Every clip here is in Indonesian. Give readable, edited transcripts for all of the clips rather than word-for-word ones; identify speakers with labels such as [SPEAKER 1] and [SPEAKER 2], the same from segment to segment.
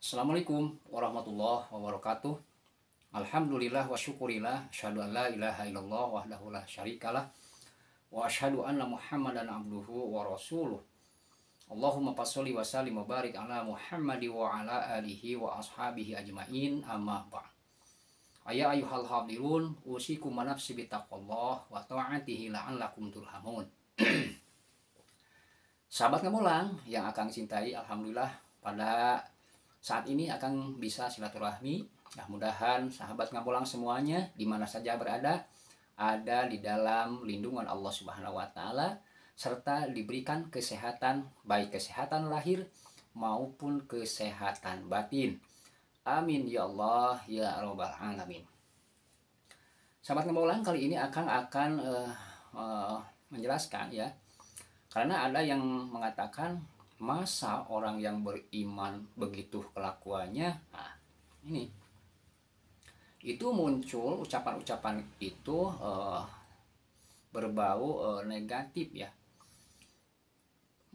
[SPEAKER 1] Assalamualaikum warahmatullahi wabarakatuh. Alhamdulillah wa syukurillah. Asyhadu an la ilaha illallah wahdahu la syarikalah. Wa asyhadu anna Muhammadan abduhu wa rasuluh. Allahumma pasholli wa sallim wa barik ala Muhammadi wa ala alihi wa ashabihi ajmain, amma ba'd. Ya ayyuhal hadirun, usikum wa nafsi bittaqwallah wa ta'atihi la'allakum turhamun. Sahabat Ngamolang yang akan cintai, alhamdulillah pada saat ini akan bisa silaturahmi. Mudah-mudahan sahabat Ngamolang semuanya di mana saja berada ada di dalam lindungan Allah Subhanahu wa taala serta diberikan kesehatan, baik kesehatan lahir maupun kesehatan batin. Amin ya Allah ya rabbal alamin. Sahabat Ngamolang, kali ini akan menjelaskan ya. Karena ada yang mengatakan, masa orang yang beriman begitu kelakuannya? Nah, ini itu muncul ucapan-ucapan itu berbau negatif ya,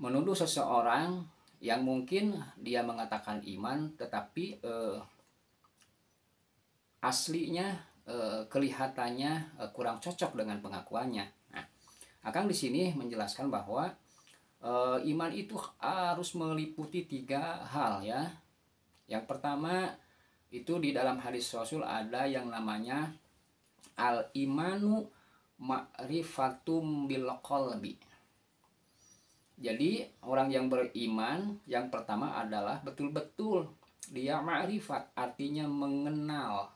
[SPEAKER 1] menuduh seseorang yang mungkin dia mengatakan iman tetapi aslinya kelihatannya kurang cocok dengan pengakuannya. Nah, Akang di sini menjelaskan bahwa iman itu harus meliputi 3 hal ya. Yang pertama itu di dalam hadis Rasul ada yang namanya al-imanu ma'rifatum bil qalbi. Jadi orang yang beriman yang pertama adalah betul-betul dia ma'rifat, artinya mengenal,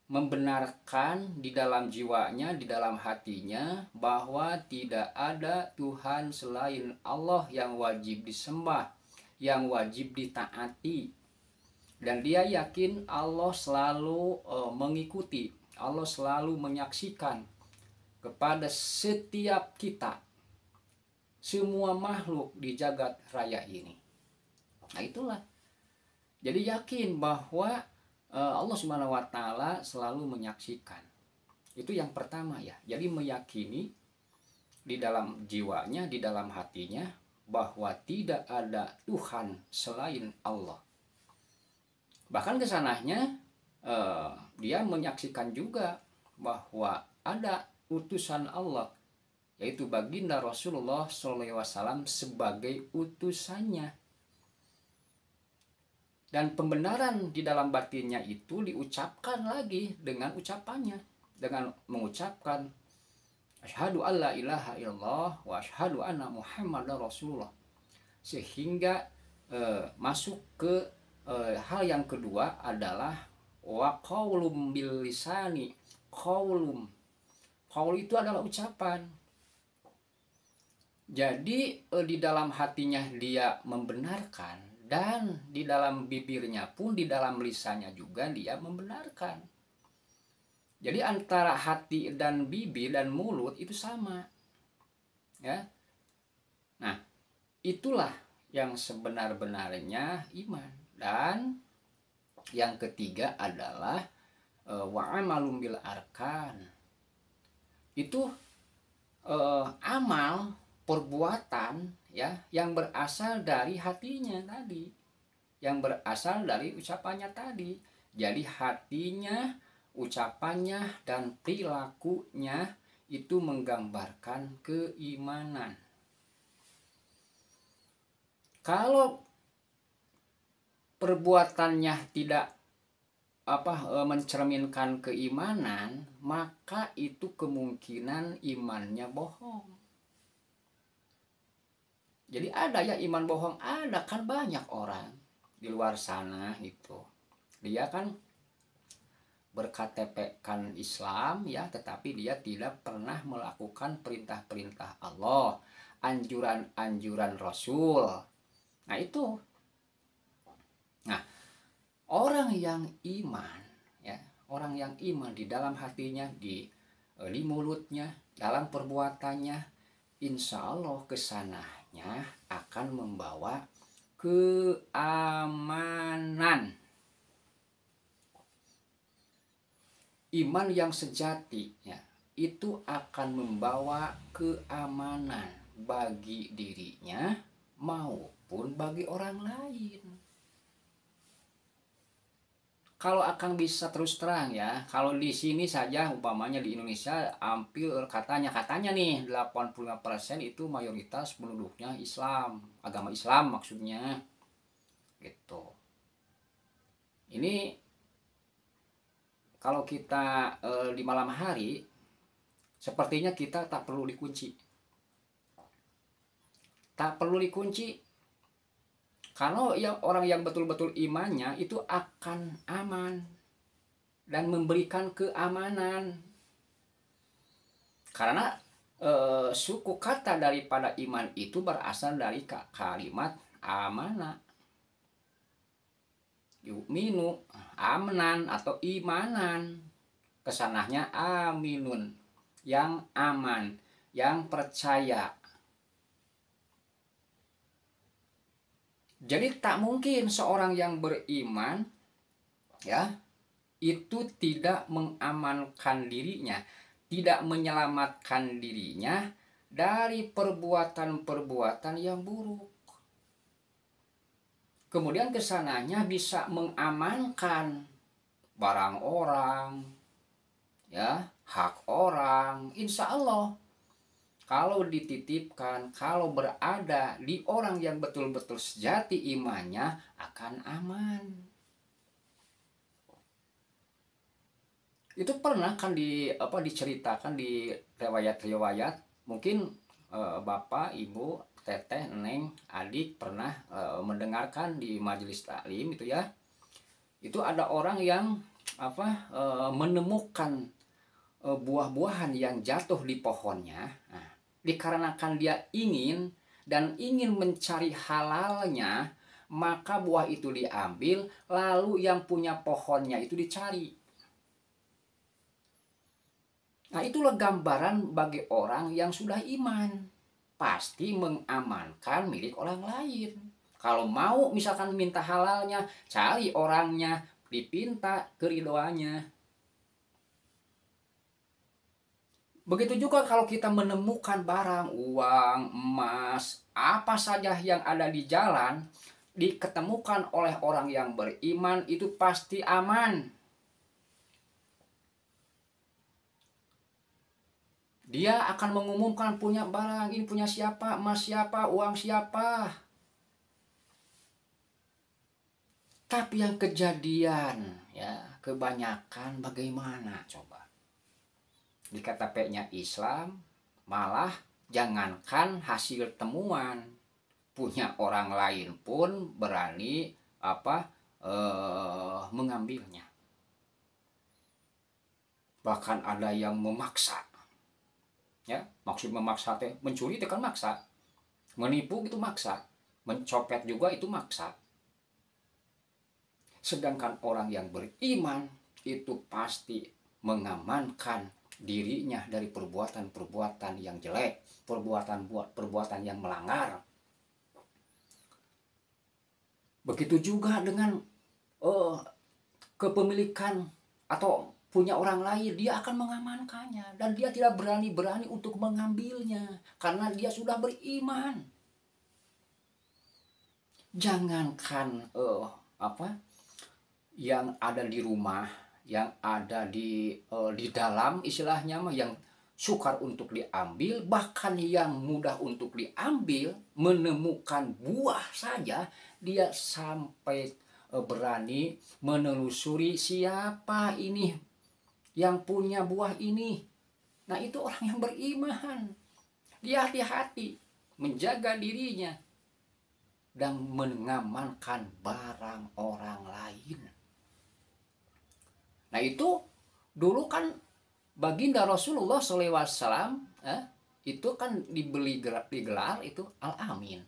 [SPEAKER 1] membenarkan di dalam jiwanya, di dalam hatinya bahwa tidak ada Tuhan selain Allah yang wajib disembah, yang wajib ditaati. Dan dia yakin Allah selalu mengikuti, Allah selalu menyaksikan kepada setiap kita, semua makhluk di jagat raya ini. Nah itulah. Jadi yakin bahwa Allah Subhanahu wa taala selalu menyaksikan. Itu yang pertama ya. Jadi meyakini di dalam jiwanya, di dalam hatinya bahwa tidak ada Tuhan selain Allah. Bahkan kesananya dia menyaksikan juga bahwa ada utusan Allah, yaitu baginda Rasulullah SAW sebagai utusannya. Dan pembenaran di dalam batinnya itu diucapkan lagi dengan ucapannya, dengan mengucapkan asyhadu alla ilaha illallah wa asyhadu anna Muhammadar Rasulullah. Sehingga masuk ke hal yang kedua adalah wa qaulum bil lisani. Qaul itu adalah ucapan. Jadi di dalam hatinya dia membenarkan, dan di dalam bibirnya pun, di dalam lisannya juga dia membenarkan. Jadi antara hati dan bibir dan mulut itu sama. Ya. Nah, itulah yang sebenar-benarnya iman. Dan yang ketiga adalah wa'amalum bil arkan. Itu amal, perbuatan ya yang berasal dari hatinya tadi, yang berasal dari ucapannya tadi. Jadi hatinya, ucapannya dan perilakunya itu menggambarkan keimanan. Kalau perbuatannya tidak mencerminkan keimanan, maka itu kemungkinan imannya bohong. Jadi ada ya iman bohong, ada kan banyak orang di luar sana itu. Dia kan berKTP-kan Islam ya, tetapi dia tidak pernah melakukan perintah-perintah Allah, anjuran-anjuran Rasul. Nah itu. Nah, orang yang iman ya, orang yang iman di dalam hatinya, di mulutnya, dalam perbuatannya, insya Allah kesananya akan membawa keamanan. Iman yang sejati ya, itu akan membawa keamanan bagi dirinya maupun bagi orang lain. Kalau akan bisa terus terang ya, kalau di sini saja umpamanya di Indonesia hampir katanya nih 85% itu mayoritas penduduknya Islam, agama Islam maksudnya. Gitu. Ini kalau kita di malam hari sepertinya kita tak perlu dikunci. Tak perlu dikunci. Kalau yang orang yang betul-betul imannya itu akan aman dan memberikan keamanan. Karena suku kata daripada iman itu berasal dari kalimat amanah. Yu'minu, amanan atau imanan. Kesanahnya aminun, yang aman, yang percaya. Jadi tak mungkin seorang yang beriman ya itu tidak mengamankan dirinya, tidak menyelamatkan dirinya dari perbuatan-perbuatan yang buruk. Kemudian kesananya bisa mengamankan barang orang, ya, hak orang. Insya Allah kalau dititipkan, kalau berada di orang yang betul-betul sejati imannya akan aman. Itu pernah kan diceritakan di riwayat-riwayat. Mungkin bapak, ibu, teteh, neng, adik pernah mendengarkan di majelis taklim itu ya. Itu ada orang yang menemukan buah-buahan yang jatuh di pohonnya. Nah, dikarenakan dia ingin mencari halalnya, maka buah itu diambil, lalu yang punya pohonnya itu dicari. Nah, itulah gambaran bagi orang yang sudah iman, pasti mengamankan milik orang lain. Kalau mau misalkan minta halalnya, cari orangnya, dipinta keridoannya. Begitu juga kalau kita menemukan barang, uang, emas, apa saja yang ada di jalan, diketemukan oleh orang yang beriman, itu pasti aman. Dia akan mengumumkan punya barang, ini punya siapa, emas siapa, uang siapa. Tapi yang kejadian, ya kebanyakan bagaimana coba? Di KTP-nya Islam, malah jangankan hasil temuan, punya orang lain pun berani mengambilnya. Bahkan ada yang memaksa, ya maksud memaksa teh mencuri itu kan maksa, menipu itu maksa, mencopet juga itu maksa. Sedangkan orang yang beriman itu pasti mengamankan dirinya dari perbuatan-perbuatan yang jelek, perbuatan yang melanggar. Begitu juga dengan kepemilikan atau punya orang lain, dia akan mengamankannya dan dia tidak berani untuk mengambilnya karena dia sudah beriman. Jangankan yang ada di rumah, yang ada di dalam istilahnya mah, yang sukar untuk diambil, bahkan yang mudah untuk diambil, menemukan buah saja dia sampai berani menelusuri siapa ini yang punya buah ini. Nah, itu orang yang beriman. Dia hati-hati menjaga dirinya dan mengamankan barang orang lain. Nah, itu dulu kan baginda Rasulullah SAW itu kan digelar itu Al-Amin.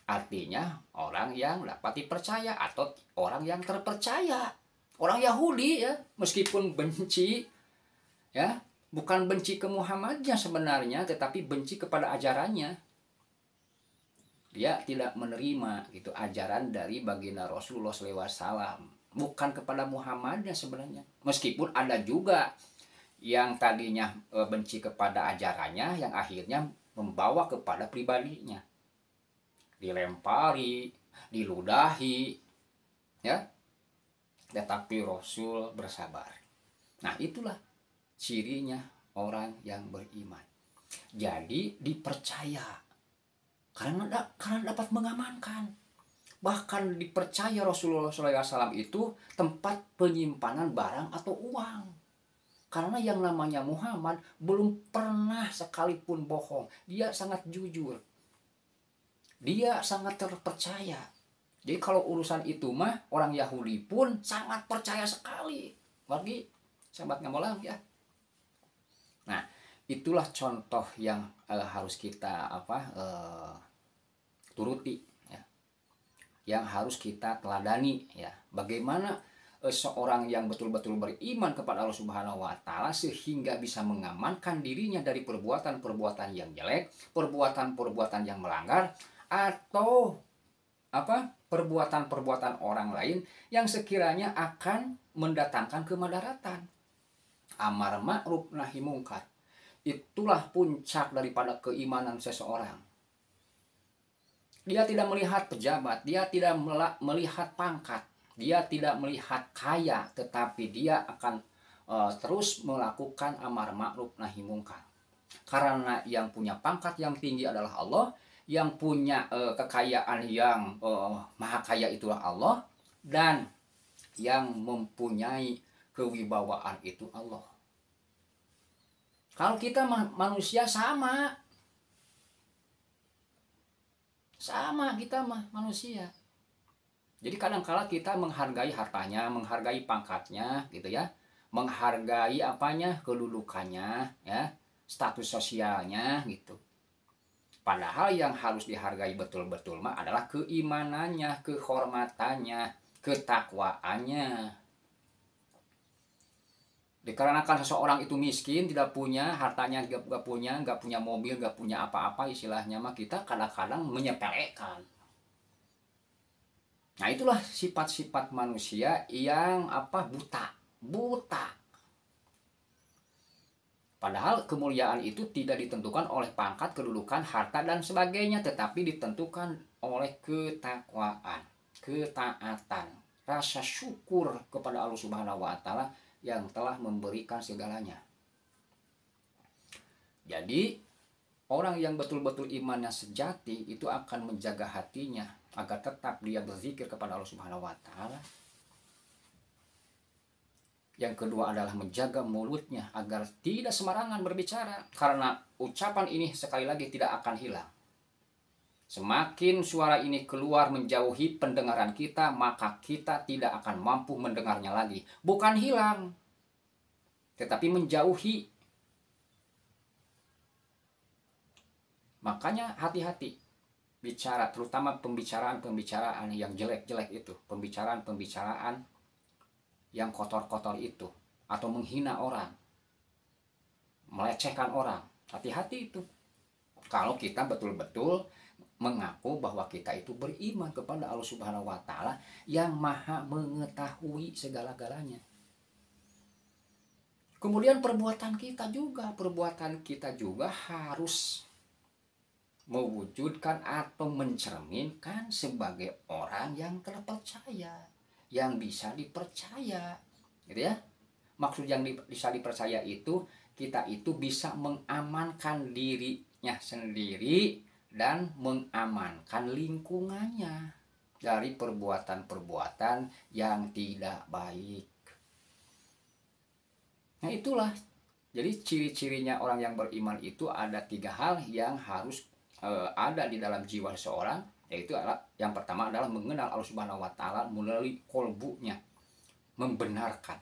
[SPEAKER 1] Artinya orang yang dapat dipercaya atau orang yang terpercaya. Orang Yahudi ya, meskipun benci ya, bukan benci ke Muhammadnya sebenarnya, tetapi benci kepada ajarannya. Dia tidak menerima gitu ajaran dari baginda Rasulullah SAW. Bukan kepada Muhammadnya sebenarnya. Meskipun ada juga yang tadinya benci kepada ajarannya, yang akhirnya membawa kepada pribadinya. dilempari, diludahi, ya. Tetapi Rasul bersabar. Nah, itulah cirinya orang yang beriman. Jadi dipercaya karena dapat mengamankan. Bahkan dipercaya Rasulullah SAW itu tempat penyimpanan barang atau uang. Karena yang namanya Muhammad belum pernah sekalipun bohong. Dia sangat jujur. Dia sangat terpercaya. Jadi kalau urusan itu mah orang Yahudi pun sangat percaya sekali. Bagi sahabat ngamolang ya. Nah, itulah contoh yang harus kita turuti ya. Yang harus kita teladani ya. Bagaimana seorang yang betul-betul beriman kepada Allah Subhanahu wa taala sehingga bisa mengamankan dirinya dari perbuatan-perbuatan yang jelek, perbuatan-perbuatan yang melanggar atau perbuatan-perbuatan orang lain yang sekiranya akan mendatangkan kemadaratan. Amar ma'ruf nahi mungkar. Itulah puncak daripada keimanan seseorang. Dia tidak melihat pejabat, dia tidak melihat pangkat, dia tidak melihat kaya, tetapi dia akan terus melakukan amar ma'ruf nahi mungkar. Karena yang punya pangkat yang tinggi adalah Allah, yang punya kekayaan yang maha kaya itulah Allah, dan yang mempunyai kewibawaan itu Allah. Kalau kita manusia sama kita mah manusia. Jadi kadang-kala kita menghargai hartanya, menghargai pangkatnya gitu ya, menghargai kedudukannya ya, status sosialnya gitu. Padahal yang harus dihargai betul-betul mah adalah keimanannya, kehormatannya, ketakwaannya. Dikarenakan seseorang itu miskin, tidak punya hartanya, nggak punya mobil, nggak punya apa-apa istilahnya mah kita kadang-kadang menyepelekan. Nah, itulah sifat-sifat manusia yang buta. Padahal kemuliaan itu tidak ditentukan oleh pangkat, kedudukan, harta dan sebagainya, tetapi ditentukan oleh ketakwaan, ketaatan, rasa syukur kepada Allah Subhanahu wa taala yang telah memberikan segalanya. Jadi orang yang betul-betul imannya sejati itu akan menjaga hatinya agar tetap dia berzikir kepada Allah Subhanahu wa taala. Yang kedua adalah menjaga mulutnya agar tidak sembarangan berbicara, karena ucapan ini sekali lagi tidak akan hilang. Semakin suara ini keluar menjauhi pendengaran kita, maka kita tidak akan mampu mendengarnya lagi. Bukan hilang, tetapi menjauhi. Makanya hati-hati bicara, terutama pembicaraan-pembicaraan yang jelek-jelek itu, pembicaraan-pembicaraan yang kotor-kotor itu, atau menghina orang, melecehkan orang. Hati-hati itu. Kalau kita betul-betul mengaku bahwa kita itu beriman kepada Allah Subhanahu wa taala yang maha mengetahui segala-galanya. Kemudian perbuatan kita juga harus mewujudkan atau mencerminkan sebagai orang yang terpercaya, yang bisa dipercaya, gitu ya. Maksud yang bisa dipercaya itu, kita itu bisa mengamankan dirinya sendiri dan mengamankan lingkungannya dari perbuatan-perbuatan yang tidak baik. Nah, itulah. Jadi ciri-cirinya orang yang beriman itu ada 3 hal yang harus ada di dalam jiwa seseorang, yaitu adalah yang pertama adalah mengenal Allah Subhanahu wa taala melalui kolbunya, membenarkan.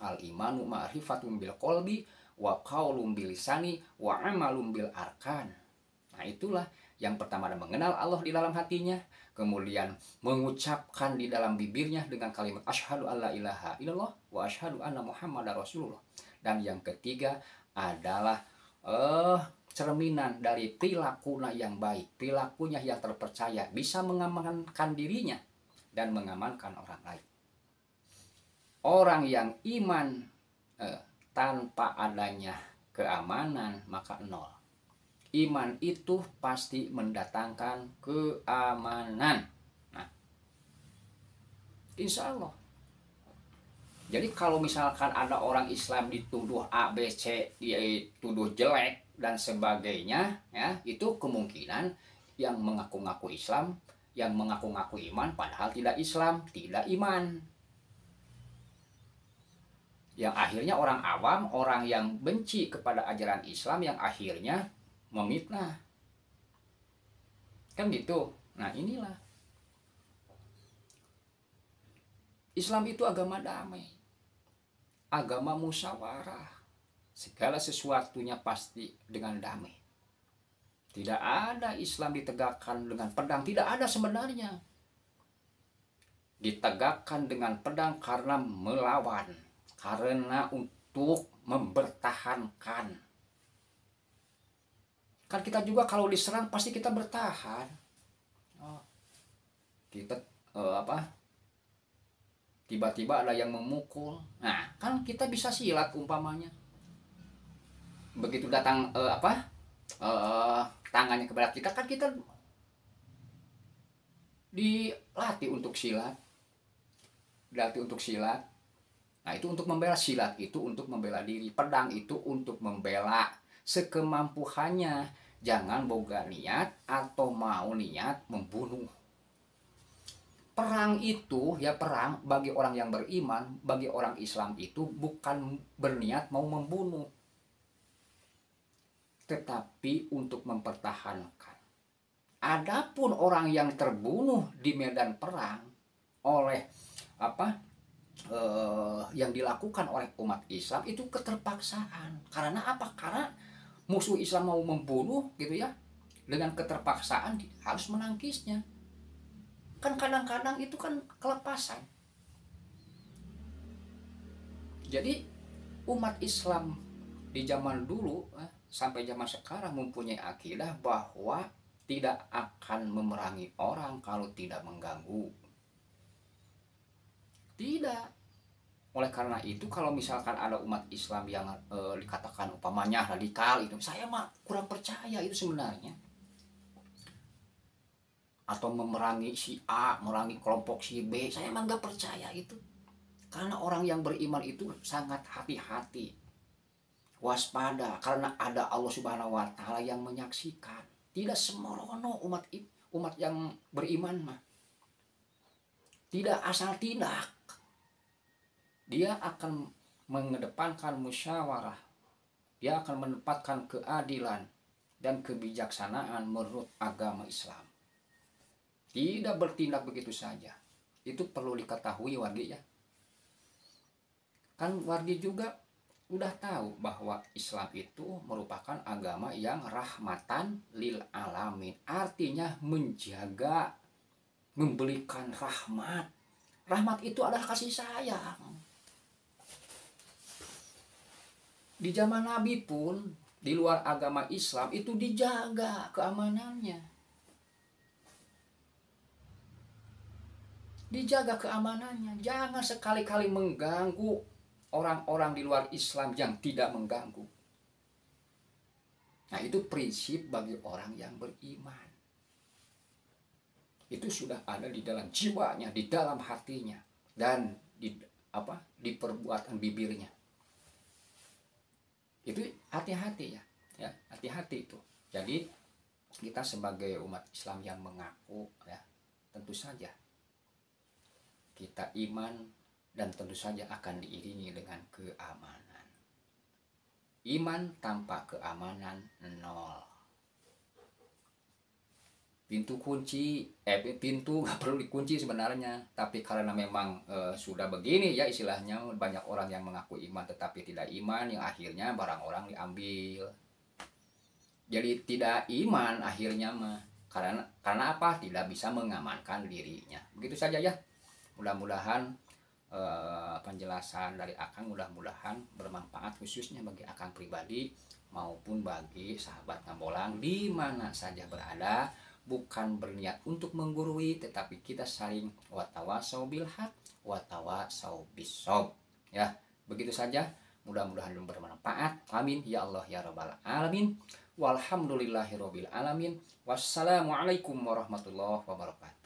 [SPEAKER 1] Al-imanu ma'rifatum bil qalbi wa qaulum bil lisani wa amalum bil arkan. Nah, itulah yang pertama adalah mengenal Allah di dalam hatinya, kemudian mengucapkan di dalam bibirnya dengan kalimat asyhadu alla ilaha illallah wa asyhadu anna muhammadar rasulullah. Dan yang ketiga adalah cerminan dari perilakunya yang baik, perilakunya yang terpercaya, bisa mengamankan dirinya dan mengamankan orang lain. Orang yang iman tanpa adanya keamanan maka nol. Iman itu pasti mendatangkan keamanan. Nah, insya Allah. Jadi kalau misalkan ada orang Islam dituduh A, B, C, dituduh jelek dan sebagainya, ya itu kemungkinan yang mengaku-ngaku Islam, yang mengaku-ngaku iman, padahal tidak Islam, tidak iman. Yang akhirnya orang awam, orang yang benci kepada ajaran Islam, yang akhirnya memfitnah. Kan gitu. Nah inilah. Islam itu agama damai. Agama musyawarah. Segala sesuatunya pasti dengan damai. Tidak ada Islam ditegakkan dengan pedang. Tidak ada sebenarnya. Ditegakkan dengan pedang karena melawan. Karena untuk mempertahankan. Kan kita juga kalau diserang pasti kita bertahan. Kita tiba-tiba ada yang memukul. Nah, kan kita bisa silat umpamanya. Begitu datang tangannya ke belakang kita, kan kita dilatih untuk silat. Dilatih untuk silat. Nah, itu untuk membela. Silat itu untuk membela diri. Pedang itu untuk membela sekemampuannya. Jangan boga niat atau mau niat membunuh. Perang itu, ya perang bagi orang yang beriman, bagi orang Islam itu bukan berniat mau membunuh. Tetapi untuk mempertahankan. Adapun orang yang terbunuh di medan perang oleh yang dilakukan oleh umat Islam itu keterpaksaan. Karena apa? Karena musuh Islam mau membunuh gitu ya, dengan keterpaksaan harus menangkisnya. Kan kadang-kadang itu kan kelepasan. Jadi umat Islam di zaman dulu sampai zaman sekarang mempunyai akidah bahwa tidak akan memerangi orang kalau tidak mengganggu. Tidak. Oleh karena itu kalau misalkan ada umat Islam yang dikatakan umpamanya radikal itu, saya mah kurang percaya itu sebenarnya. Atau memerangi si A, memerangi kelompok si B, saya mah nggak percaya itu. Karena orang yang beriman itu sangat hati-hati, waspada, karena ada Allah Subhanahu wa Ta'ala yang menyaksikan. Tidak semorono umat yang beriman mah. Tidak asal tindak. Dia akan mengedepankan musyawarah. Dia akan menempatkan keadilan dan kebijaksanaan menurut agama Islam. Tidak bertindak begitu saja. Itu perlu diketahui wargi ya. Kan wargi juga udah tahu bahwa Islam itu merupakan agama yang rahmatan lil alamin. Artinya menjaga, memberikan rahmat. Rahmat itu adalah kasih sayang. Di zaman Nabi pun, di luar agama Islam itu dijaga keamanannya. Dijaga keamanannya. Jangan sekali-kali mengganggu orang-orang di luar Islam yang tidak mengganggu. Nah, itu prinsip bagi orang yang beriman. Itu sudah ada di dalam jiwanya, di dalam hatinya, dan di perbuatan bibirnya. Itu hati-hati ya, hati-hati itu. Jadi kita sebagai umat Islam yang mengaku ya, tentu saja kita iman dan tentu saja akan diiringi dengan keamanan. Iman tanpa keamanan nol. Pintu nggak perlu dikunci sebenarnya, tapi karena memang sudah begini ya istilahnya, banyak orang yang mengaku iman tetapi tidak iman, yang akhirnya barang orang diambil. Jadi tidak iman akhirnya mah karena apa? Tidak bisa mengamankan dirinya. Begitu saja ya. Mudah-mudahan penjelasan dari Akang mudah-mudahan bermanfaat khususnya bagi Akang pribadi maupun bagi sahabat Ngabolang di mana saja berada. Bukan berniat untuk menggurui, tetapi kita saling watawasau bil haq watawasau bisob. Ya, begitu saja. Mudah-mudahan bermanfaat. Amin ya Allah ya rabbal alamin. Walhamdulillahirabbil alamin. Wassalamualaikum warahmatullahi wabarakatuh.